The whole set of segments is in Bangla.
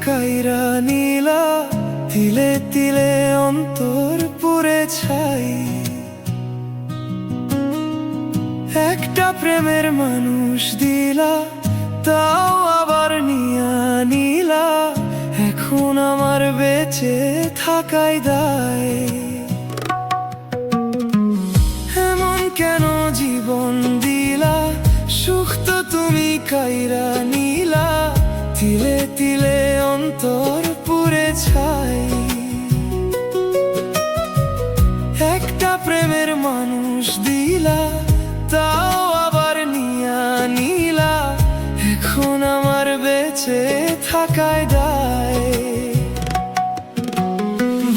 কাইরা নীলা, তিলে তিলে অন্তর পুরে ছাই। একটা প্রেমের মানুষ দিলা, তাও আবার নিয়া নিলা। এখন আমার বেঁচে থাকাই দায়। এমন কেন জীবন দিলা, সুখ তো তুমি কাইরা নীলা। তিলে তিলে অন্তর পুরে ছাই। একটা প্রেমের মানুষ দিলা, তাও আবার নিয়া নিলা। এখন আমার বেঁচে থাকায় দায়।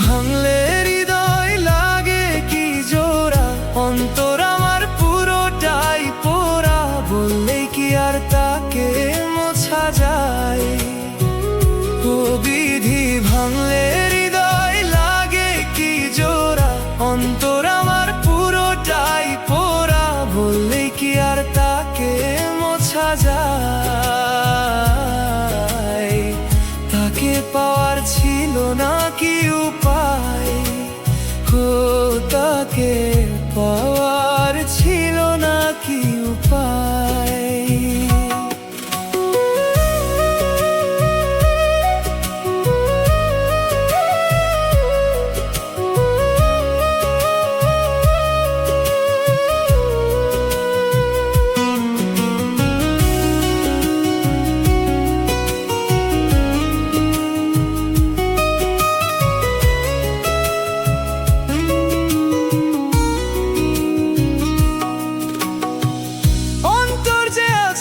ভাঙলে হৃদয় লাগে কি জোড়া, অন্তর আমার পুরোটাই পোড়া। বললেই কি আর তাকে মোছা যায়? ও বিধি, ভাঙলে হৃদয় লাগে কি জোড়া, অন্তর আমার পুরোটাই পোড়া। বললেই কি আর তাকে মোছা যায়? তাকে পাওয়ার ছিল না কি উপায়? ও তাকে পাওয়ার ছিল না কি উপায়?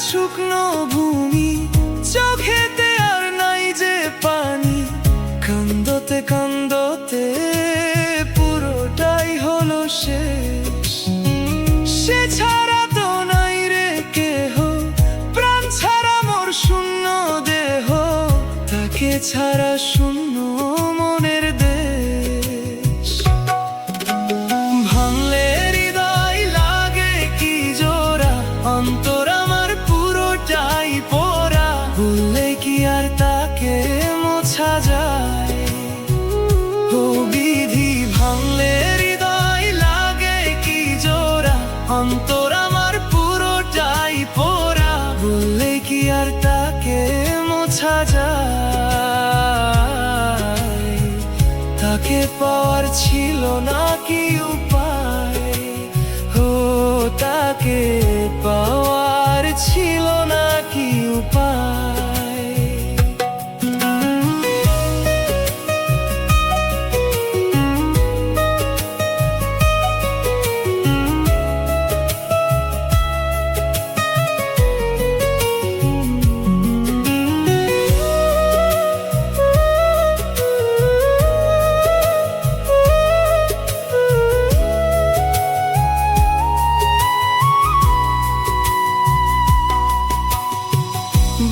শুকনো ভূমি, চোখেতে আর নাই যে পানি। কান্দতে কান্দতে পুরোটাই হলো শেষ। সে ছাড়া তো নাই রে কেহ, প্রাণ ছাড়া মোর শূন্য দেহ। তাকে ছাড়া শূন্য মনের দেশ। ভাঙলে হৃদয় লাগে কি জোড়া, অন্তর আমার পুরোটাই পোড়া। বললে কি আর তাকে মোছা যায়? ও বিধি, ভাঙলে হৃদয় লাগে কি জোড়া, অন্তর আমার পুরোটাই পোড়া। বললে কি আর তাকে মোছা যায়? তাকে পাওয়ার ছিল না কি উপায়? ও তাকে পাওয়ার ছিল না কি উপায়?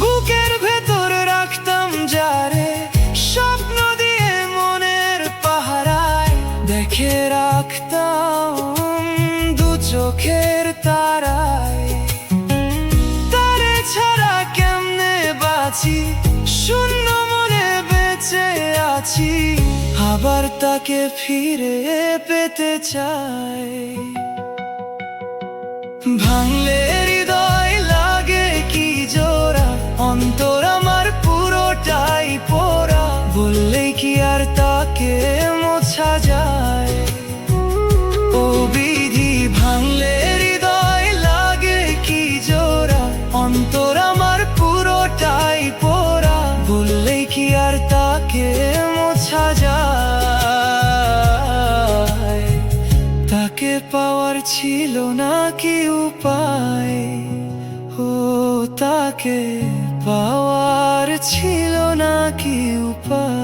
বুকের ভেতর রাখতাম যারে, স্বপ্ন দিয়ে মনের পাহারায়। দেখে রাখতাম দু চোখের তারায়। তারে ছাড়া কেমনে বাঁচি, শূন্য মনে বেঁচে আছি। আবার তাকে ফিরে পেতে চাই। ভাঙলে হৃদয় লাগে কি জোড়া, অন্তর আমার পুরোটাই পোড়া। বললেই কি আর তাকে মোছা যায়? ও বিধি, ভাঙলে হৃদয় লাগে কি জোড়া, অন্তর আমার পুরোটাই পোড়া। বললেই কি আর তাকে মোছা যায়? তাকে পাওয়ার ছিল না কি উপায়? ও তাকে পাওয়ার ছিল না কি উপায়?